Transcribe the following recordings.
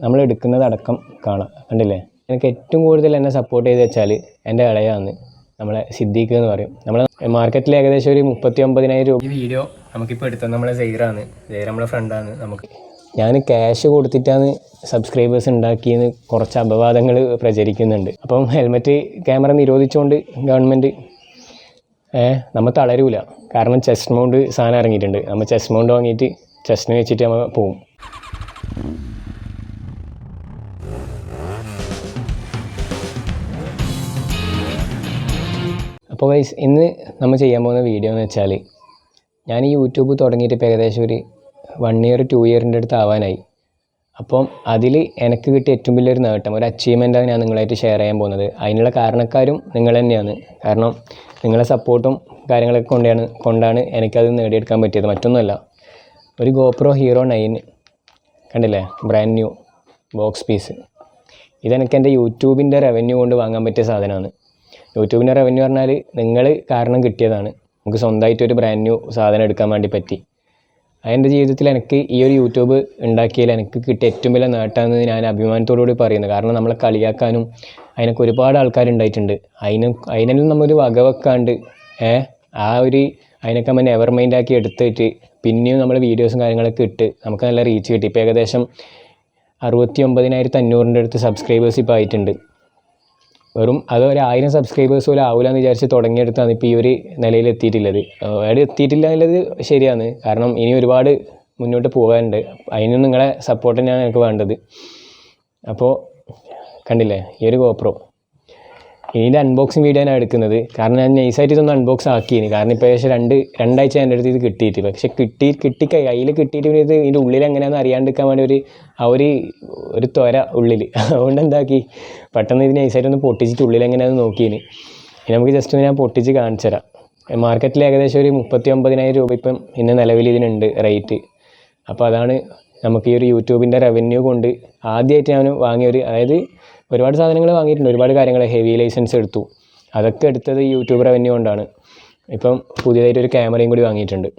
നമ്മൾ എടുക്കുന്നതടക്കം കാണാം. കണ്ടില്ലേ? എനിക്ക് ഏറ്റവും കൂടുതൽ എന്നെ സപ്പോർട്ട് ചെയ്ത് വെച്ചാൽ എൻ്റെ ഇളയാണ്, നമ്മളെ സിദ്ദീഖ് എന്ന് പറയും. നമ്മൾ മാർക്കറ്റിൽ ഏകദേശം ഒരു 39,000 രൂപ. ഈ വീഡിയോ നമുക്കിപ്പോൾ എടുത്തത് നമ്മളെ സെയ്റാണ്. സെയ്ർ നമ്മളെ ഫ്രണ്ടാണ്. ഞാൻ ക്യാഷ് കൊടുത്തിട്ടാണ് സബ്സ്ക്രൈബേഴ്സ് ഉണ്ടാക്കിയെന്ന് കുറച്ച് അപവാദങ്ങൾ പ്രചരിക്കുന്നുണ്ട്. അപ്പം ഹെൽമെറ്റ് ക്യാമറ നിരോധിച്ചുകൊണ്ട് ഗവൺമെൻറ് നമ്മൾ തളരൂല. കാരണം ചെസ്റ്റ് മൗണ്ട് സാധനം ഇറങ്ങിയിട്ടുണ്ട്. നമ്മൾ ചെസ്റ്റ് മൗണ്ട് വാങ്ങിയിട്ട് ചെസ്റ്റിന് വെച്ചിട്ട് നമ്മൾ പോവും. അപ്പോൾ ഗൈസ്, ഇന്ന് നമ്മൾ ചെയ്യാൻ പോകുന്ന വീഡിയോ എന്ന് വെച്ചാൽ, ഞാൻ ഈ യൂട്യൂബ് തുടങ്ങിയിട്ട് ഇപ്പോൾ ഏകദേശം ഒരു 1 year 2 yearൻ്റെ അടുത്ത് ആവാനായി. അപ്പം അതിൽ എനിക്ക് കിട്ടിയ ഏറ്റവും വലിയൊരു നേട്ടം, ഒരു അച്ചീവ്മെൻറ്റാണ് ഞാൻ നിങ്ങളായിട്ട് ഷെയർ ചെയ്യാൻ പോകുന്നത്. അതിനുള്ള കാരണക്കാരും നിങ്ങൾ തന്നെയാണ്. കാരണം നിങ്ങളെ സപ്പോർട്ടും കാര്യങ്ങളൊക്കെ കൊണ്ടാണ് എനിക്കത് നേടിയെടുക്കാൻ പറ്റിയത്. മറ്റൊന്നുമല്ല, ഒരു GoPro Hero 9 കണ്ടില്ലേ, ബ്രാൻഡ് ന്യൂ ബോക്സ് പീസ്. ഇതെനിക്ക് എൻ്റെ യൂട്യൂബിൻ്റെ റവന്യൂ കൊണ്ട് വാങ്ങാൻ പറ്റിയ സാധനമാണ്. യൂട്യൂബിൻ്റെ റവന്യൂ പറഞ്ഞാൽ നിങ്ങൾ കാരണം കിട്ടിയതാണ്. നമുക്ക് സ്വന്തമായിട്ടൊരു ബ്രാൻഡ് ന്യൂ സാധനം എടുക്കാൻ വേണ്ടി പറ്റി. എൻ്റെ ജീവിതത്തിൽ എനിക്ക് ഈ ഒരു യൂട്യൂബ് ഉണ്ടാക്കിയതിൽ എനിക്ക് കിട്ടിയ ഏറ്റവും വലിയ നേട്ടമെന്ന് ഞാൻ അഭിമാനത്തോടുകൂടി പറയുന്നത്. കാരണം നമ്മളെ കളിയാക്കാനും അതിനൊക്കെ ഒരുപാട് ആൾക്കാരുണ്ടായിട്ടുണ്ട്. അതിനെല്ലാം നമ്മളൊരു വകവെക്കാണ്ട് അതിനൊക്കെ നമ്മൾ നെവർ മൈൻഡാക്കി എടുത്തിട്ട് പിന്നെയും നമ്മൾ വീഡിയോസും കാര്യങ്ങളൊക്കെ ഇട്ട് നമുക്ക് നല്ല റീച്ച് കിട്ടി. ഇപ്പോൾ ഏകദേശം 69,500 അടുത്ത് സബ്സ്ക്രൈബേഴ്സ് ഇപ്പോൾ ആയിട്ടുണ്ട്. വെറും അത് ഒരു 1000 സബ്സ്ക്രൈബേഴ്സ് പോലും ആവില്ല എന്ന് വിചാരിച്ച് തുടങ്ങിയെടുത്താണ് ഇപ്പോൾ ഈ ഒരു നിലയിൽ എത്തിയിട്ടുള്ളത്. അവിടെ എത്തിയിട്ടില്ല എന്നുള്ളത് ശരിയാണ്. കാരണം ഇനി ഒരുപാട് മുന്നോട്ട് പോകാനുണ്ട്. അതിനും നിങ്ങളെ സപ്പോർട്ട് തന്നെയാണ് എനിക്ക് വേണ്ടത്. അപ്പോൾ കണ്ടില്ലേ, ഈ ഒരു GoPro ഇതിൻ്റെ അൺബോക്സിങ് വീഡിയോ ഞാൻ എടുക്കുന്നത്. കാരണം ഞാൻ നൈസായിട്ട് ഇതൊന്ന് അൺബോക്സ് ആക്കിയിന്. കാരണം ഇപ്പോൾ ഏകദേശം രണ്ടാഴ്ച എൻ്റെ അടുത്ത് ഇത് കിട്ടിയിട്ട്. പക്ഷെ കയ്യിൽ കിട്ടിയിട്ട് പിന്നെ ഇതിൻ്റെ ഉള്ളിൽ എങ്ങനെയാണെന്ന് അറിയാണ്ടിരിക്കാൻ വേണ്ടി ഒരു ത്വര ഉള്ളിൽ. അതുകൊണ്ട് എന്താക്കി, പെട്ടെന്ന് ഇത് നൈസായിട്ടൊന്ന് പൊട്ടിച്ചിട്ട് ഉള്ളിൽ എങ്ങനെയാണെന്ന് നോക്കിയിന്. ഇനി നമുക്ക് ജസ്റ്റ് ഒന്ന് ഞാൻ പൊട്ടിച്ച് കാണിച്ചു തരാം. മാർക്കറ്റിൽ ഏകദേശം ഒരു 39,000 രൂപ ഇപ്പം ഇന്ന് നിലവിൽ ഇതിനുണ്ട് റേറ്റ്. അപ്പോൾ അതാണ് നമുക്ക് ഈ ഒരു യൂട്യൂബിൻ്റെ റവന്യൂ കൊണ്ട് ആദ്യമായിട്ട് ഞാൻ വാങ്ങിയൊരു, അതായത് ഒരുപാട് സാധനങ്ങൾ വാങ്ങിയിട്ടുണ്ട്, ഒരുപാട് കാര്യങ്ങൾ, ഹെവി ലൈസൻസ് എടുത്തു. അതൊക്കെ എടുത്തത് യൂട്യൂബ് റവന്യൂ കൊണ്ടാണ്. ഇപ്പം പുതിയതായിട്ടൊരു ക്യാമറയും കൂടി വാങ്ങിയിട്ടുണ്ട്.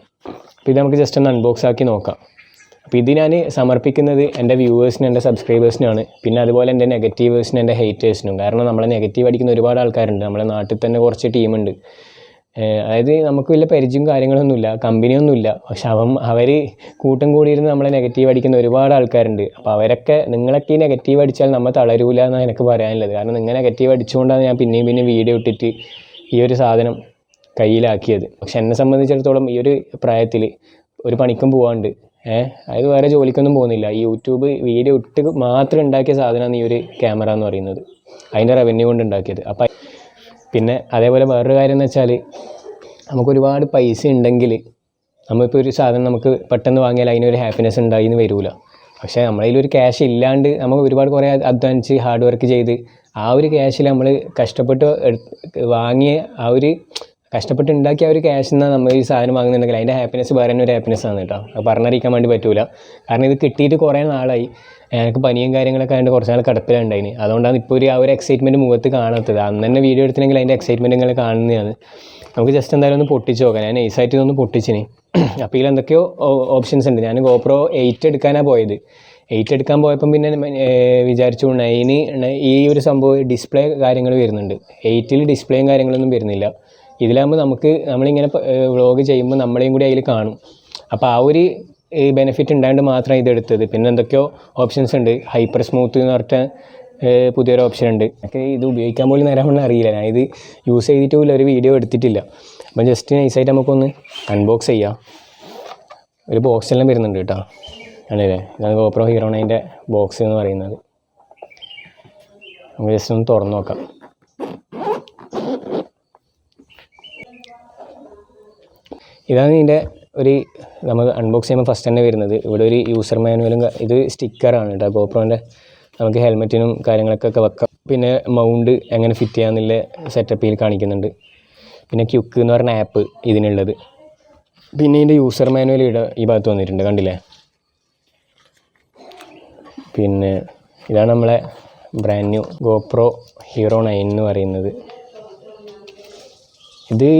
അപ്പോൾ ഇത് നമുക്ക് ജസ്റ്റ് ഒന്ന് അൺബോക്സ് ആക്കി നോക്കാം. അപ്പോൾ ഇത് ഞാൻ സമർപ്പിക്കുന്നത് എൻ്റെ വ്യൂവേഴ്സിനും എൻ്റെ സബ്സ്ക്രൈബേഴ്സിനാണ്. പിന്നെ അതുപോലെ എൻ്റെ നെഗറ്റീവേഴ്സിനും എൻ്റെ ഹേറ്റേഴ്സിനും. കാരണം നമ്മളെ നെഗറ്റീവ് അടിക്കുന്ന ഒരുപാട് ആൾക്കാരുണ്ട്. നമ്മളെ നാട്ടിൽ തന്നെ കുറച്ച് ടീമുണ്ട്. അതായത് നമുക്ക് വലിയ പരിചയം കാര്യങ്ങളൊന്നുമില്ല, കമ്പനിയൊന്നുമില്ല. പക്ഷെ അവർ കൂട്ടം കൂടിയിരുന്ന് നമ്മളെ നെഗറ്റീവ് അടിക്കുന്ന ഒരുപാട് ആൾക്കാരുണ്ട്. അപ്പോൾ നിങ്ങളൊക്കെ ഈ നെഗറ്റീവ് അടിച്ചാൽ നമ്മൾ തളരൂല എന്നാണ് എനിക്ക് പറയാനുള്ളത്. കാരണം നിങ്ങൾ നെഗറ്റീവ് അടിച്ചുകൊണ്ടാണ് ഞാൻ പിന്നെയും വീഡിയോ ഇട്ടിട്ട് ഈ ഒരു സാധനം കയ്യിലാക്കിയത്. പക്ഷെ എന്നെ സംബന്ധിച്ചിടത്തോളം ഈ ഒരു പ്രായത്തിൽ ഒരു പണിക്കും പോകാണ്ട്, അതായത് വേറെ ജോലിക്കൊന്നും പോകുന്നില്ല, ഈ യൂട്യൂബ് വീഡിയോ ഇട്ട് മാത്രം ഉണ്ടാക്കിയ സാധനമാണ് ഈ ഒരു ക്യാമറ എന്ന് പറയുന്നത്. അതിൻ്റെ റവന്യൂ കൊണ്ട് ഉണ്ടാക്കിയത്. അപ്പം പിന്നെ അതേപോലെ വേറൊരു കാര്യം എന്ന് വെച്ചാൽ, നമുക്കൊരുപാട് പൈസ ഉണ്ടെങ്കിൽ നമ്മളിപ്പോൾ ഒരു സാധനം നമുക്ക് പെട്ടെന്ന് വാങ്ങിയാൽ അതിനൊരു ഹാപ്പിനെസ് ഉണ്ടായിന്ന് വരില്ല. പക്ഷേ നമ്മളതിലൊരു ക്യാഷ് ഇല്ലാണ്ട് നമുക്ക് ഒരുപാട് കുറേ അധ്വാനിച്ച് ഹാർഡ് വർക്ക് ചെയ്ത് ആ ഒരു ക്യാഷിൽ നമ്മൾ കഷ്ടപ്പെട്ട് വാങ്ങിയ കഷ്ടപ്പെട്ട് ഉണ്ടാക്കിയ ആ ഒരു ക്യാഷിൽ നിന്നാണ് നമ്മൾ ഈ സാധനം വാങ്ങുന്നുണ്ടെങ്കിൽ അതിൻ്റെ ഹാപ്പിനെസ് വേറെ തന്നെ ഒരു ഹാപ്പിനെസ് ആണ് കേട്ടോ. അത് പറഞ്ഞറിയിക്കാൻ വേണ്ടി പറ്റില്ല. കാരണം ഇത് കിട്ടിയിട്ട് കുറേ നാളായി. എനിക്ക് പനിയും കാര്യങ്ങളൊക്കെ ആയതുകൊണ്ട് കുറച്ച് നാൾ കിടപ്പിലുണ്ടായിന്. അതുകൊണ്ടാണ് ഇപ്പോൾ ആ ഒരു എക്സൈറ്റ്മെൻറ്റ് മുഖത്ത് കാണാത്തത്. അന്ന് തന്നെ വീഡിയോ എടുത്തില്ലെങ്കിൽ അതിൻ്റെ എക്സൈറ്റ്മെൻറ്റ് നിങ്ങൾ കാണുന്നതാണ്. നമുക്ക് ജസ്റ്റ് എന്തായാലും ഒന്ന് പൊട്ടിച്ച് നോക്കാം. ഞാൻ നൈസായിട്ട് ഇതൊന്ന് പൊട്ടിച്ചിന്. അപ്പോൾ ഇതിൽ എന്തൊക്കെയോ ഓപ്ഷൻസ് ഉണ്ട്. ഞാൻ GoPro 8 എടുക്കാനാണ് പോയത്. 8 എടുക്കാൻ പോയപ്പം പിന്നെ വിചാരിച്ചു 9 ഈ ഒരു സംഭവം ഡിസ്പ്ലേ കാര്യങ്ങൾ വരുന്നുണ്ട്. 8ൽ ഡിസ്പ്ലേയും കാര്യങ്ങളൊന്നും വരുന്നില്ല. ഇതിലാകുമ്പോൾ നമ്മളിങ്ങനെ വ്ളോഗ് ചെയ്യുമ്പോൾ നമ്മളെയും കൂടി അതിൽ കാണും. അപ്പോൾ ആ ഒരു ബെനിഫിറ്റ് ഉണ്ടായതുകൊണ്ട് മാത്രമാണ് ഇതെടുത്തത്. പിന്നെ എന്തൊക്കെയോ ഓപ്ഷൻസ് ഉണ്ട്. ഹൈപ്പർ സ്മൂത്ത് എന്ന് പറഞ്ഞ പുതിയൊരു ഓപ്ഷൻ ഉണ്ട്. എനിക്ക് ഇത് ഉപയോഗിക്കാൻ പോലും നേരാമെന്ന് അറിയില്ല. ഞാൻ ഇത് യൂസ് ചെയ്തിട്ടുമില്ല, ഒരു വീഡിയോ എടുത്തിട്ടില്ല. അപ്പം ജസ്റ്റ് നൈസായിട്ട് നമുക്കൊന്ന് അൺബോക്സ് ചെയ്യാം. ഒരു ബോക്സെല്ലാം വരുന്നുണ്ട് കേട്ടോ. ആണല്ലേ, ഇതാണ് GoPro Hero 9 ബോക്സ് എന്ന് പറയുന്നത്. നമുക്ക് ജസ്റ്റ് ഒന്ന് തുറന്നു നോക്കാം. ഇതാണ് ഇതിൻ്റെ നമ്മൾ അൺബോക്സ് ചെയ്യുമ്പോൾ ഫസ്റ്റ് തന്നെ വരുന്നത്. ഇവിടെ ഒരു യൂസർ മാനുവലും, ഇത് സ്റ്റിക്കറാണ് കേട്ടോ GoProൻ്റെ. നമുക്ക് ഹെൽമെറ്റിനും കാര്യങ്ങളൊക്കെ വെക്കാം. പിന്നെ മൗണ്ട് എങ്ങനെ ഫിറ്റ് ചെയ്യാമെന്നുള്ള സെറ്റപ്പിൽ കാണിക്കുന്നുണ്ട്. പിന്നെ ക്യുക്ക് എന്ന് പറഞ്ഞ ആപ്പ് ഇതിനുള്ളത്. പിന്നെ ഇതിൻ്റെ യൂസർ മാനുവൽ ഈ ഭാഗത്ത് വന്നിട്ടുണ്ട്, കണ്ടില്ലേ. പിന്നെ ഇതാണ് നമ്മളെ ബ്രാൻഡ് ന്യൂ GoPro Hero 9 എന്ന് പറയുന്നത്. ഇത്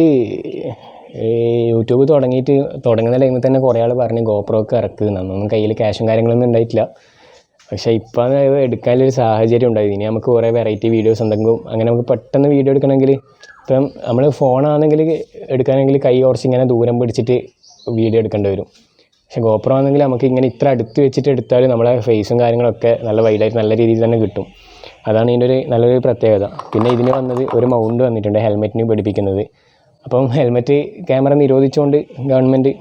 യൂട്യൂബ് തുടങ്ങുന്ന ടൈമിൽ തന്നെ കുറേ ആൾ പറഞ്ഞ് GoProക്ക് ഇറക്കുന്നതൊന്നും കയ്യിൽ ക്യാഷും കാര്യങ്ങളൊന്നും ഉണ്ടായിട്ടില്ല. പക്ഷേ ഇപ്പോൾ അത് എടുക്കാനൊരു സാഹചര്യം ഉണ്ടായി. ഇനി നമുക്ക് കുറേ വെറൈറ്റി വീഡിയോസ് എന്തെങ്കിലും അങ്ങനെ നമുക്ക് പെട്ടെന്ന് വീഡിയോ എടുക്കണമെങ്കിൽ ഇപ്പം നമ്മൾ ഫോണാണെങ്കിൽ എടുക്കുകയാണെങ്കിൽ കൈ കുറച്ച് ഇങ്ങനെ ദൂരം പിടിച്ചിട്ട് വീഡിയോ എടുക്കേണ്ടി വരും. പക്ഷേ ഗോപ്രോ ആണെങ്കിൽ നമുക്ക് ഇങ്ങനെ ഇത്ര അടുത്ത് വെച്ചിട്ട് എടുത്താൽ നമ്മളെ ഫേസും കാര്യങ്ങളൊക്കെ നല്ല വൈഡായിട്ട് നല്ല രീതിയിൽ തന്നെ കിട്ടും. അതാണ് ഇതിൻ്റെ ഒരു നല്ലൊരു പ്രത്യേകത. പിന്നെ ഇതിന് വന്നത് ഒരു മൗണ്ട് വന്നിട്ടുണ്ട് ഹെൽമെറ്റിന് പിടിപ്പിക്കുന്നത്. അപ്പം ഹെൽമെറ്റ് ക്യാമറ നിരോധിച്ചുകൊണ്ട് ഗവൺമെൻറ്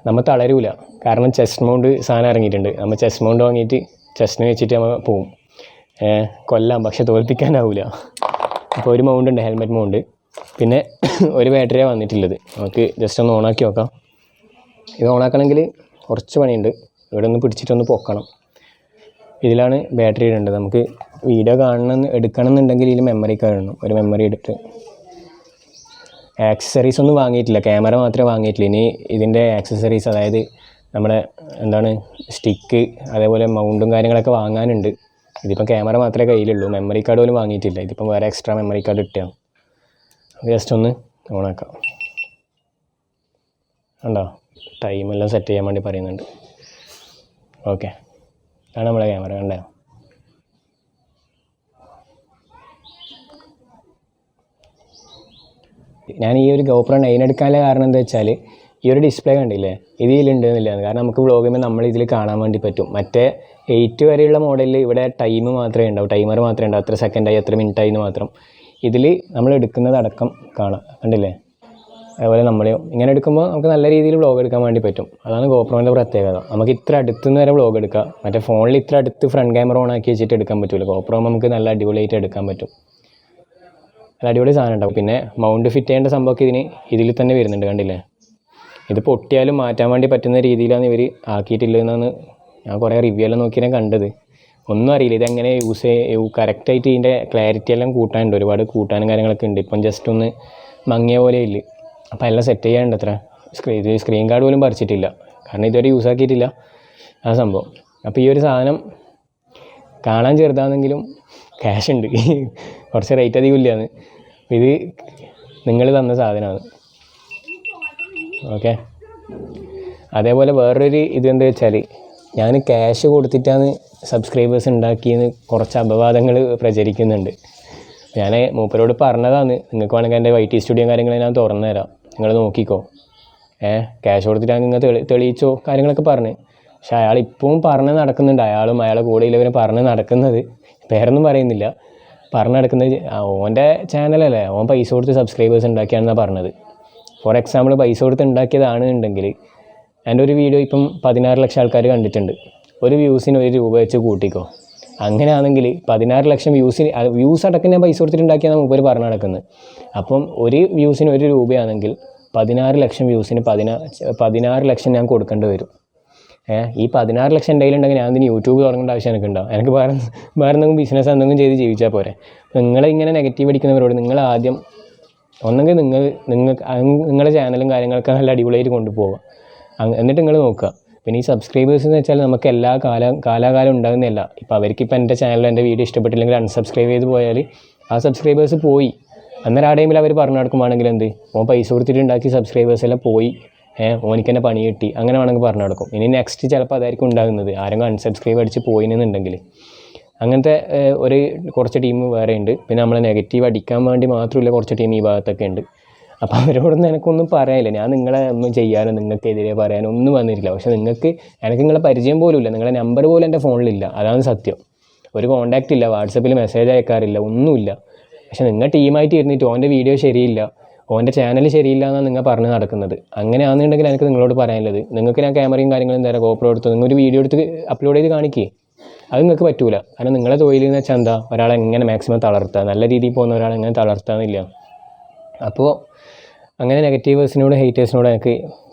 നമ്മൾ തളരൂല. കാരണം ചെസ്റ്റ് മൗണ്ട് സാധനം ഇറങ്ങിയിട്ടുണ്ട്. നമ്മൾ ചെസ്റ്റ് മൗണ്ട് വാങ്ങിയിട്ട് ചെസ്റ്റിന് വെച്ചിട്ട് നമ്മൾ പോവും. കൊല്ലാം, പക്ഷെ തോൽപ്പിക്കാനാവില്ല. അപ്പോൾ ഒരു മൗണ്ട് ഉണ്ട്, ഹെൽമെറ്റ് മൗണ്ട്. പിന്നെ ഒരു ബാറ്ററിയാണ് വന്നിട്ടുള്ളത്. നമുക്ക് ജസ്റ്റ് ഒന്ന് ഓണാക്കി നോക്കാം. ഇത് ഓണാക്കണമെങ്കിൽ കുറച്ച് പണിയുണ്ട്. ഇവിടെ ഒന്ന് പിടിച്ചിട്ടൊന്ന് പൊക്കണം. ഇതിലാണ് ബാറ്ററി ഇടേണ്ടത്. നമുക്ക് വീഡിയോ എടുക്കണം എന്നുണ്ടെങ്കിൽ ഇതിൽ മെമ്മറി കാർഡ് ഇടണം. ഒരു മെമ്മറി എടുത്ത് ആക്സസറീസ് ഒന്നും വാങ്ങിയിട്ടില്ല, ക്യാമറ മാത്രമേ വാങ്ങിയിട്ടില്ല. ഇനി ഇതിൻ്റെ ആക്സസറീസ്, അതായത് നമ്മുടെ സ്റ്റിക്ക്, അതേപോലെ മൗണ്ടും കാര്യങ്ങളൊക്കെ വാങ്ങാനുണ്ട്. ഇതിപ്പം ക്യാമറ മാത്രമേ കയ്യിലുള്ളൂ, മെമ്മറി കാർഡ് പോലും വാങ്ങിയിട്ടില്ല. ഇതിപ്പം വേറെ എക്സ്ട്രാ മെമ്മറി കാർഡ് ഇട്ടാണ്. ജസ്റ്റ് ഒന്ന് ഓണാക്കാം. ഉണ്ടോ, ടൈമെല്ലാം സെറ്റ് ചെയ്യാൻ വേണ്ടി പറയുന്നുണ്ട്. ഓക്കെ, അതാണ് നമ്മളെ ക്യാമറ. കണ്ടോ, ഞാൻ ഈ ഒരു GoPro 9 എടുക്കാനുള്ള കാരണം എന്താ വെച്ചാൽ ഈ ഒരു ഡിസ്പ്ലേ കണ്ടില്ലേ, ഇതിലുണ്ടെന്നില്ലാന്ന്. കാരണം നമുക്ക് വ്ളോഗ് ചെയ്യുമ്പോൾ നമ്മൾ ഇതിൽ കാണാൻ വേണ്ടി പറ്റും. മറ്റേ 8 വരെയുള്ള മോഡലിൽ ഇവിടെ ടൈം മാത്രമേ ഉണ്ടാവും, ടൈമർ മാത്രമേ ഉണ്ടാവും, എത്ര സെക്കൻഡായി എത്ര മിനിറ്റായി എന്ന് മാത്രം. ഇതിൽ നമ്മൾ എടുക്കുന്നത് അടക്കം കാണാം, കണ്ടില്ലേ. അതേപോലെ നമ്മളെയും ഇങ്ങനെ എടുക്കുമ്പോൾ നമുക്ക് നല്ല രീതിയിൽ വ്ളോഗ് എടുക്കാൻ വേണ്ടി പറ്റും. അതാണ് GoProൻ്റെ പ്രത്യേകത. നമുക്ക് ഇത്ര അടുത്തുനിന്ന് വരെ വ്ളോഗ് എടുക്കാം. മറ്റേ ഫോണിൽ ഇത്ര അടുത്ത് ഫ്രണ്ട് ക്യാമറ ഓൺ ആക്കി വെച്ചിട്ട് എടുക്കാൻ പറ്റില്ല. GoPro നമുക്ക് നല്ല അടിപൊളിയായിട്ട് എടുക്കാൻ പറ്റും. നല്ല അടിപൊളി സാധനം ഉണ്ടാവും. പിന്നെ മൗണ്ട് ഫിറ്റ് ചെയ്യേണ്ട സംഭവമൊക്കെ ഇതിൽ തന്നെ വരുന്നുണ്ട്, കണ്ടില്ലേ. ഇത് പൊട്ടിയാലും മാറ്റാൻ വേണ്ടി പറ്റുന്ന രീതിയിലാണ് ഇവർ ആക്കിയിട്ടില്ലെന്നാണ് ഞാൻ കുറേ റിവ്യൂ എല്ലാം നോക്കി ഞാൻ കണ്ടത്. ഒന്നും അറിയില്ല ഇതെങ്ങനെ കറക്റ്റായിട്ട് ഇതിൻ്റെ ക്ലാരിറ്റി എല്ലാം കൂട്ടാനുണ്ട്. ഒരുപാട് കൂട്ടാനും കാര്യങ്ങളൊക്കെ ഉണ്ട്. ഇപ്പം ജസ്റ്റ് ഒന്ന് മങ്ങിയ പോലെ ഇല്ല. അപ്പോൾ എല്ലാം സെറ്റ് ചെയ്യാനുണ്ട്. അത്ര സ്ക്രീൻ ഗാർഡ് പോലും പറിച്ചിട്ടില്ല, കാരണം ഇതുവരെ യൂസ് ആക്കിയിട്ടില്ല ആ സംഭവം. അപ്പോൾ ഈ ഒരു സാധനം കാണാൻ ചെറുതാണെങ്കിലും ക്യാഷ് ഉണ്ട്, കുറച്ച് റേറ്റ് അധികം ഇല്ലാന്ന്. ഇത് നിങ്ങൾ തന്ന സാധനമാണ്. ഓക്കെ, അതേപോലെ വേറൊരു ഇതെന്താ വെച്ചാൽ ഞാൻ ക്യാഷ് കൊടുത്തിട്ടാണ് സബ്സ്ക്രൈബേഴ്സ് ഉണ്ടാക്കിയെന്ന് കുറച്ച് അപവാദങ്ങൾ പ്രചരിക്കുന്നുണ്ട്. ഞാൻ മൂപ്പരോട് പറഞ്ഞതാണ്, നിങ്ങൾക്ക് വേണമെങ്കിൽ എൻ്റെ YT സ്റ്റുഡിയോ കാര്യങ്ങൾ ഞാൻ തുറന്നു തരാം, നിങ്ങൾ നോക്കിക്കോ, ക്യാഷ് കൊടുത്തിട്ടാണ് നിങ്ങൾ തെളിയിച്ചോ കാര്യങ്ങളൊക്കെ പറഞ്ഞ്. പക്ഷെ അയാൾ ഇപ്പവും പറഞ്ഞ് നടക്കുന്നുണ്ട്. അയാളും അയാളെ കൂടെ ഉള്ളവരും പറഞ്ഞ് നടക്കുന്നത്, പേരൊന്നും പറയുന്നില്ല, പറഞ്ഞ് നടക്കുന്നത് ഓൻ്റെ ചാനലല്ലേ, ഓൻ പൈസ കൊടുത്ത് സബ്സ്ക്രൈബേഴ്സ് ഉണ്ടാക്കിയാണെന്നാണ് പറഞ്ഞത്. ഫോർ എക്സാമ്പിൾ പൈസ കൊടുത്ത് ഉണ്ടാക്കിയതാണ് ഉണ്ടെങ്കിൽ എൻ്റെ ഒരു വീഡിയോ ഇപ്പം 16 ലക്ഷം ആൾക്കാർ കണ്ടിട്ടുണ്ട്. ഒരു വ്യൂസിന് 1 രൂപ വെച്ച് കൂട്ടിക്കോ. അങ്ങനെയാണെങ്കിൽ 16 ലക്ഷം വ്യൂസ് അടക്കം ഞാൻ പൈസ കൊടുത്തിട്ടുണ്ടാക്കിയാണ് മുമ്പ് പറഞ്ഞു നടക്കുന്നത്. അപ്പം ഒരു വ്യൂസിന് 1 രൂപയാണെങ്കിൽ 16 ലക്ഷം വ്യൂസിന് 16 ലക്ഷം ഞാൻ കൊടുക്കേണ്ടി വരും. ഈ 16 ലക്ഷം എൻ്റെ കയ്യിലുണ്ടെങ്കിൽ ഞാൻ ഇതിന് യൂട്യൂബ് തുടങ്ങേണ്ട ആവശ്യം എനിക്കുണ്ടാവും. എനിക്ക് വേറെ എന്തെങ്കിലും ബിസിനസ് എന്തെങ്കിലും ചെയ്ത് ജീവിച്ചാൽ പോരെ. നിങ്ങളിങ്ങനെ നെഗറ്റീവ് അടിക്കുന്നവരോട് നിങ്ങൾ ആദ്യം ഒന്നെങ്കിൽ നിങ്ങളുടെ ചാനലും കാര്യങ്ങളൊക്കെ നല്ല അടിപൊളിയായിട്ട് കൊണ്ടുപോവുക. എന്നിട്ട് നിങ്ങൾ നോക്കുക. പിന്നെ ഈ സബ്സ്ക്രൈബേഴ്സ് എന്ന് വെച്ചാൽ നമുക്ക് കാലാകാലം ഉണ്ടാകുന്നതല്ല. ഇപ്പോൾ അവർക്കിപ്പോൾ എൻ്റെ ചാനൽ എൻ്റെ വീഡിയോ ഇഷ്ടപ്പെട്ടില്ലെങ്കിൽ അൺസബ്സ്ക്രൈബ് ചെയ്ത് പോയാൽ ആ സബ്സ്ക്രൈബേഴ്സ് പോയി. അന്നേരം ആ ടൈമിൽ അവർ പറഞ്ഞു നടക്കുവാണെങ്കിൽ എന്ത്, ഓൻ പൈസ കൊടുത്തിട്ട് ഉണ്ടാക്കി സബ്സ്ക്രൈബേഴ്സ് എല്ലാം പോയി, ഓനിക്ക് തന്നെ പണി കിട്ടി, അങ്ങനെ വേണമെങ്കിൽ പറഞ്ഞു നടക്കും. ഇനി നെക്സ്റ്റ് ചിലപ്പോൾ അതായിരിക്കും ഉണ്ടാകുന്നത്, ആരെങ്കിലും അൺസബ്സ്ക്രൈബ് അടിച്ച് പോയിന്നുണ്ടെങ്കിൽ. അങ്ങനത്തെ കുറച്ച് ടീം വേറെ ഉണ്ട്. പിന്നെ നമ്മളെ നെഗറ്റീവ് അടിക്കാൻ വേണ്ടി മാത്രമില്ല കുറച്ച് ടീം ഈ ഭാഗത്തൊക്കെ ഉണ്ട്. അപ്പോൾ അവരോടൊന്നും എനിക്കൊന്നും പറയാനില്ല. ഞാൻ നിങ്ങളെ ഒന്നും ചെയ്യാനോ നിങ്ങൾക്കെതിരെ പറയാനോ ഒന്നും വന്നിട്ടില്ല. പക്ഷേ എനിക്ക് നിങ്ങളെ പരിചയം പോലും ഇല്ല, നിങ്ങളുടെ നമ്പർ പോലും എൻ്റെ ഫോണിലില്ല. അതാണ് സത്യം. ഒരു കോൺടാക്റ്റ് ഇല്ല, വാട്സപ്പിൽ മെസ്സേജ് അയക്കാറില്ല, ഒന്നുമില്ല. പക്ഷേ നിങ്ങൾ ടീമായിട്ട് ഇരുന്നിട്ട് ഓൻ്റെ വീഡിയോ ശരിയില്ല, ഓൻ്റെ ചാനൽ ശരിയില്ല എന്നാണ് നിങ്ങൾ പറഞ്ഞ് നടക്കുന്നത്. അങ്ങനെയാണെന്നുണ്ടെങ്കിൽ എനിക്ക് നിങ്ങളോട് പറയാനുള്ളത്, നിങ്ങൾക്ക് ഞാൻ ക്യാമറയും കാര്യങ്ങളും തരാം, GoPro എടുത്ത് നിങ്ങളൊരു വീഡിയോ എടുത്ത് അപ്ലോഡ് ചെയ്ത് കാണിക്കേ. അത് നിങ്ങൾക്ക് പറ്റൂല. കാരണം നിങ്ങളെ തൊഴിലെന്ന് വെച്ചാൽ എന്താ, ഒരാളെ എങ്ങനെ മാക്സിമം തളർത്തുക, നല്ല രീതിയിൽ പോകുന്ന ഒരാളെ എങ്ങനെ തളർത്താന്നില്ല. അപ്പോൾ അങ്ങനെ നെഗറ്റീവേഴ്സിനോട് ഹേറ്റേഴ്സിനോട് എനിക്ക്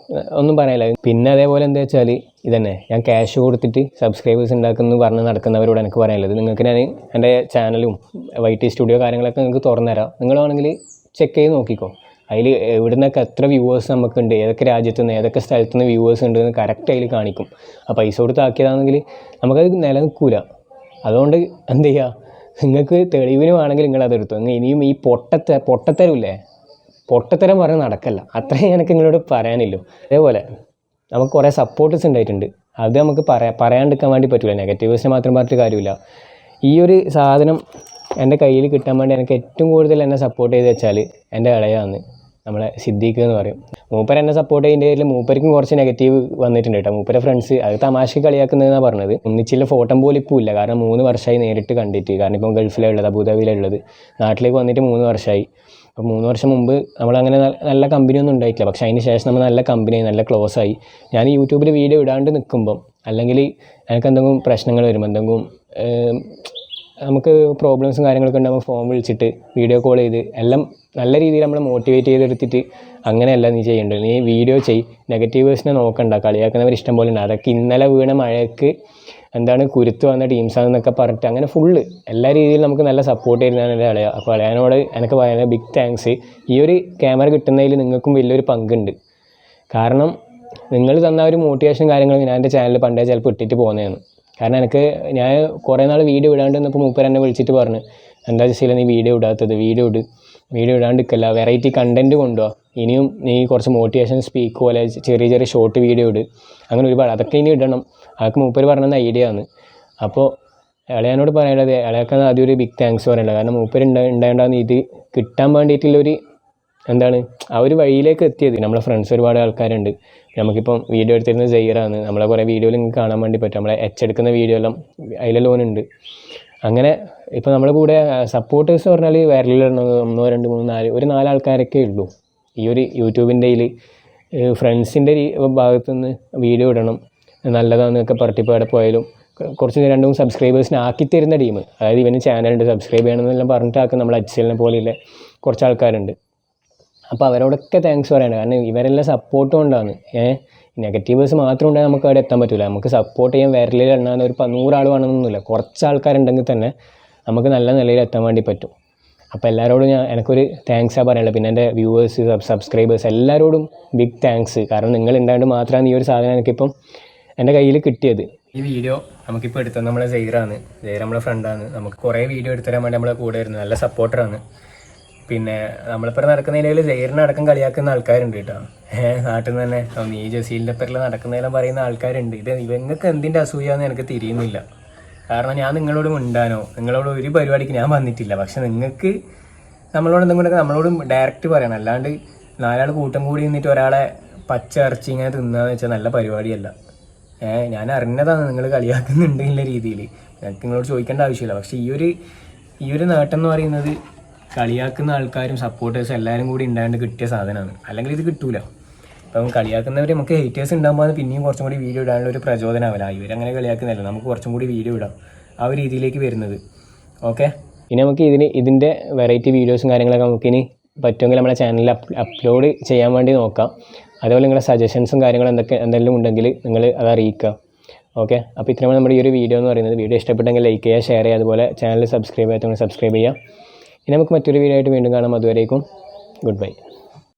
ഒന്നും പറയാനില്ല. പിന്നെ അതേപോലെ എന്താ വെച്ചാൽ ഇതന്നെ, ഞാൻ ക്യാഷ് കൊടുത്തിട്ട് സബ്സ്ക്രൈബേഴ്സ് ഉണ്ടാക്കുന്നു പറഞ്ഞ് നടക്കുന്നവരോട് എനിക്ക് പറയാനുള്ളത്, നിങ്ങൾക്ക് ഞാൻ എൻ്റെ ചാനലും YT സ്റ്റുഡിയോ കാര്യങ്ങളൊക്കെ നിങ്ങൾക്ക് തുറന്നു തരാം. നിങ്ങൾ വേണമെങ്കിൽ ചെക്ക് ചെയ്ത് നോക്കിക്കോ. അതിൽ എവിടുന്നൊക്കെ എത്ര വ്യൂവേഴ്സ് നമുക്കുണ്ട്, ഏതൊക്കെ രാജ്യത്തു നിന്ന് ഏതൊക്കെ സ്ഥലത്തു നിന്ന് വ്യൂവേഴ്സ് ഉണ്ട് എന്ന് കറക്റ്റ് അതിൽ കാണിക്കും. ആ പൈസ കൊടുത്ത് ആക്കിയതാണെങ്കിൽ നമുക്കത് നിലനിൽക്കില്ല. അതുകൊണ്ട് എന്ത് ചെയ്യുക, നിങ്ങൾക്ക് തെളിവിന് വേണമെങ്കിൽ നിങ്ങളതെടുത്തു. ഇനിയും ഈ പൊട്ടത്തരമില്ലേ, പൊട്ടത്തരം പറഞ്ഞ് നടക്കല്ല. അത്രയും എനിക്ക് നിങ്ങളോട് പറയാനില്ലോ. അതേപോലെ നമുക്ക് കുറേ സപ്പോർട്ടേഴ്സ് ഉണ്ടായിട്ടുണ്ട്. അത് നമുക്ക് പറയാണ്ടിരിക്കാൻ വേണ്ടി പറ്റില്ല. നെഗറ്റീവ്സിനെ മാത്രം പറഞ്ഞിട്ട് കാര്യമില്ല. ഈ ഒരു സാധനം എൻ്റെ കയ്യിൽ കിട്ടാൻ വേണ്ടി എനിക്ക് ഏറ്റവും കൂടുതൽ എന്നെ സപ്പോർട്ട് ചെയ്ത് വെച്ചാൽ എൻ്റെ ഇളയാണ്, നമ്മളെ സിദ്ദീഖ് എന്ന് പറയും. മൂപ്പർ എന്നെ സപ്പോർട്ട് ചെയ്യുന്നതിൻ്റെ പേരിൽ മൂപ്പർക്കും കുറച്ച് നെഗറ്റീവ് വന്നിട്ടുണ്ട് കേട്ടോ. മൂപ്പരെ ഫ്രണ്ട്സ് അത് തമാശക്ക് കളിയാക്കുന്നതെന്നാണ് പറഞ്ഞത്. ഒന്നിച്ചില്ല ഫോട്ടോ പോലും ഇപ്പോൾ ഇല്ല, കാരണം 3 വർഷമായി നേരിട്ട് കണ്ടിട്ട്. കാരണം ഇപ്പം ഗൾഫിലുള്ളത്, അബുദാബിയിലുള്ളത്. നാട്ടിലേക്ക് വന്നിട്ട് 3 വർഷമായി. അപ്പോൾ 3 വർഷം മുമ്പ് നമ്മളങ്ങനെ നല്ല കമ്പനിയൊന്നും ഉണ്ടായിട്ടില്ല. പക്ഷേ അതിന് ശേഷം നമ്മൾ നല്ല കമ്പനിയായി, നല്ല ക്ലോസ് ആയി. ഞാൻ യൂട്യൂബിൽ വീഡിയോ ഇടാണ്ട് നിൽക്കുമ്പം, അല്ലെങ്കിൽ എനിക്ക് എന്തെങ്കിലും പ്രശ്നങ്ങൾ വരുമ്പോൾ, എന്തെങ്കിലും നമുക്ക് പ്രോബ്ലംസും കാര്യങ്ങളൊക്കെ ഉണ്ടാകുമ്പോൾ ഫോൺ വിളിച്ചിട്ട് വീഡിയോ കോൾ ചെയ്ത് എല്ലാം നല്ല രീതിയിൽ നമ്മളെ മോട്ടിവേറ്റ് ചെയ്തെടുത്തിട്ട് അങ്ങനെയല്ല നീ ചെയ്യേണ്ടത്, നീ വീഡിയോ ചെയ്, നെഗറ്റീവേഴ്സിനെ നോക്കണ്ട, കളിയാക്കുന്നവർ ഇഷ്ടം പോലെ ഉണ്ട്. അതൊക്കെ ഇന്നലെ വീണ മഴയ്ക്ക് എന്താണ് കുരുത്ത് വന്ന ടീംസാണെന്നൊക്കെ പറഞ്ഞിട്ട് അങ്ങനെ ഫുള്ള് എല്ലാ രീതിയിലും നമുക്ക് നല്ല സപ്പോർട്ട് ചെയ്യുന്നതാണ് എൻ്റെ ഇളയ. അപ്പോൾ ഇളയനോട് എനിക്ക് പറയുന്നത് ബിഗ് താങ്ക്സ്. ഈ ഒരു ക്യാമറ കിട്ടുന്നതിൽ നിങ്ങൾക്കും വലിയൊരു പങ്കുണ്ട്. കാരണം നിങ്ങൾ തന്ന ഒരു മോട്ടിവേഷൻ കാര്യങ്ങൾ ഞാൻ എൻ്റെ ചാനൽ പണ്ടേ ചിലപ്പോൾ ഇട്ടിട്ട് പോകുന്നതാണ്. കാരണം ഞാൻ കുറേ നാൾ വീഡിയോ ഇടാണ്ട് വന്നപ്പോൾ മൂപ്പർ എന്നെ വിളിച്ചിട്ട് പറഞ്ഞു, എന്താ ജസീല നീ വീഡിയോ ഇടാത്തത്, വീഡിയോ ഇടാണ്ടിരിക്കല്ല, വെറൈറ്റി കണ്ടൻറ്റ് കൊണ്ടുപോവാ, ഇനിയും നീ കുറച്ച് മോട്ടിവേഷൻ സ്പീക്ക് പോലെ ചെറിയ ചെറിയ ഷോർട്ട് വീഡിയോ ഇട്, അങ്ങനെ ഒരുപാട് അതൊക്കെ ഇനി ഇടണം. അതൊക്കെ മൂപ്പർ പറഞ്ഞ ഐഡിയ ആണ്. അപ്പോൾ ഇളയനോട് പറയേണ്ടത്, ഇളയക്കാൻ ആദ്യം ഒരു ബിഗ് താങ്ക്സ് പറയേണ്ടത്. കാരണം മൂപ്പർ ഉണ്ടാകേണ്ടതെന്ന് ഇത് കിട്ടാൻ വേണ്ടിയിട്ടുള്ളൊരു എന്താണ് ആ ഒരു വഴിയിലേക്ക് എത്തിയത്. നമ്മളെ ഫ്രണ്ട്സ് ഒരുപാട് ആൾക്കാരുണ്ട്. നമുക്കിപ്പം വീഡിയോ എടുത്തിരുന്നത് ജയ്യറാണ്. നമ്മളെ കുറേ വീഡിയോയിൽ നിങ്ങൾക്ക് കാണാൻ വേണ്ടി പറ്റും. നമ്മളെ എടുക്കുന്ന വീഡിയോ എല്ലാം അതിലെ ലോനുണ്ട്. അങ്ങനെ ഇപ്പോൾ നമ്മുടെ കൂടെ സപ്പോർട്ടേഴ്സ് പറഞ്ഞാൽ വിരലിലിടണം 1 2 3 4 ഒരു 4 ആൾക്കാരൊക്കെ ഉള്ളൂ. ഈ ഒരു യൂട്യൂബിൻ്റെ ഫ്രണ്ട്സിൻ്റെ ഭാഗത്തുനിന്ന് വീഡിയോ ഇടണം നല്ലതാണെന്നൊക്കെ പറഞ്ഞിപ്പോൾ എവിടെ പോയാലും കുറച്ച് 2 3 സബ്സ്ക്രൈബേഴ്സിനെ ആക്കിത്തരുന്ന ടീം, അതായത് ഇവന് ചാനലുണ്ട് സബ്സ്ക്രൈബ് ചെയ്യണമെന്നെല്ലാം പറഞ്ഞിട്ടാക്കും നമ്മളെ അജ്സലിനെ പോലെയുള്ള കുറച്ച് ആൾക്കാരുണ്ട്. അപ്പോൾ അവരോടൊക്കെ താങ്ക്സ് പറയണം. കാരണം ഇവരെല്ലാം സപ്പോർട്ട് കൊണ്ടാണ്. നെഗറ്റീവേഴ്സ് മാത്രം ഉണ്ടായാൽ നമുക്ക് അവിടെ എത്താൻ പറ്റില്ല. നമുക്ക് സപ്പോർട്ട് ചെയ്യാൻ വിരലിൽ എണ്ണാൻ ഒരു 100 ആൾ വേണമെന്നൊന്നുമില്ല, കുറച്ച് ആൾക്കാരുണ്ടെങ്കിൽ തന്നെ നമുക്ക് നല്ല നിലയിൽ എത്താൻ വേണ്ടി പറ്റും. അപ്പോൾ എല്ലാവരോടും എനിക്കൊരു താങ്ക്സാണ് പറയാനുള്ളത്. പിന്നെ എൻ്റെ വ്യൂവേഴ്സ്, സബ്സ്ക്രൈബേഴ്സ് എല്ലാവരോടും ബിഗ് താങ്ക്സ്. കാരണം നിങ്ങൾ ഉണ്ടായത് മാത്രമാണ് ഈ ഒരു സാധനം എനിക്കിപ്പം എൻ്റെ കയ്യിൽ കിട്ടിയത്. ഈ വീഡിയോ നമുക്കിപ്പോൾ എടുത്തത് നമ്മളെ ജയ്റാണ്. ജയ്റ നമ്മളെ ഫ്രണ്ടാണ്. നമുക്ക് കുറേ വീഡിയോ എടുത്തുതരാൻ വേണ്ടി നമ്മളെ കൂടെ വരുന്നത്, നല്ല സപ്പോർട്ടറാണ്. പിന്നെ നമ്മളിപ്പോൾ നടക്കുന്നതിൽ ജയ്റിനെ അടക്കം കളിയാക്കുന്ന ആൾക്കാരുണ്ട് കേട്ടോ. നാട്ടിൽ നിന്ന് തന്നെ നീ ജസീലിൻ്റെ പേരിൽ നടക്കുന്നതെല്ലാം പറയുന്ന ആൾക്കാരുണ്ട്. ഇവങ്ങൾക്ക് എന്തിൻ്റെ അസൂയാന്ന് എനിക്ക് തിരിയുന്നില്ല. കാരണം ഞാൻ നിങ്ങളോട് മിണ്ടാനോ നിങ്ങളോട് ഒരു പരിപാടിക്ക് ഞാൻ വന്നിട്ടില്ല. പക്ഷെ നിങ്ങൾക്ക് നമ്മളോട് എന്തെങ്കിലുമൊക്കെ നമ്മളോട് ഡയറക്റ്റ് പറയണം. അല്ലാണ്ട് 4 ആൾ കൂട്ടം കൂടി നിന്നിട്ട് ഒരാളെ പച്ച ഇറച്ചി ഇങ്ങനെ തിന്നാന്ന് വെച്ചാൽ നല്ല പരിപാടിയല്ല. ഞാൻ അറിഞ്ഞതാണ് നിങ്ങൾ കളിയാക്കുന്നുണ്ട് എന്നുള്ള രീതിയിൽ. എനിക്ക് നിങ്ങളോട് ചോദിക്കേണ്ട ആവശ്യമില്ല. പക്ഷേ ഈ ഒരു നേട്ടം എന്ന് പറയുന്നത് കളിയാക്കുന്ന ആൾക്കാരും സപ്പോർട്ടേഴ്സും എല്ലാവരും കൂടി ഉണ്ടായിട്ട് കിട്ടിയ സാധനമാണ്. അല്ലെങ്കിൽ ഇത് കിട്ടൂല. അപ്പം കളിയാക്കുന്നവർ നമുക്ക് ഹേറ്റേഴ്സ് ഉണ്ടാകുമ്പോൾ പിന്നെയും കുറച്ചും കൂടി വീഡിയോ ഇടാനുള്ള ഒരു പ്രചോദനമാവില്ല. ഇവരങ്ങനെ കളിയാക്കുന്നില്ല, നമുക്ക് കുറച്ചും കൂടി വീഡിയോ ഇടാം, ആ ഒരു രീതിയിലേക്ക് വരുന്നത്. ഓക്കെ, ഇനി നമുക്ക് ഇതിൻ്റെ വെറൈറ്റി വീഡിയോസും കാര്യങ്ങളൊക്കെ നമുക്കിനി പറ്റുമെങ്കിൽ നമ്മളെ ചാനലിൽ അപ്ലോഡ് ചെയ്യാൻ വേണ്ടി നോക്കാം. അതേപോലെ നിങ്ങളുടെ സജഷൻസും കാര്യങ്ങളും എന്തെങ്കിലും ഉണ്ടെങ്കിൽ നിങ്ങൾ അത് അറിയിക്കുക. ഓക്കെ, അപ്പോൾ ഇത്രയാണ് നമ്മുടെ ഈ ഒരു വീഡിയോ എന്ന് പറയുന്നത്. വീഡിയോ ഇഷ്ടപ്പെട്ടെങ്കിൽ ലൈക്ക് ചെയ്യുക, ഷെയർ ചെയ്യുക, അതുപോലെ ചാനൽ സബ്സ്ക്രൈബ് ചെയ്യാത്തവങ്ങൾ സബ്സ്ക്രൈബ് ചെയ്യുക. ഇനി നമുക്ക് മറ്റൊരു വീഡിയോ ആയിട്ട് വീണ്ടും കാണാം. അതുവരേക്കും ഗുഡ് ബൈ.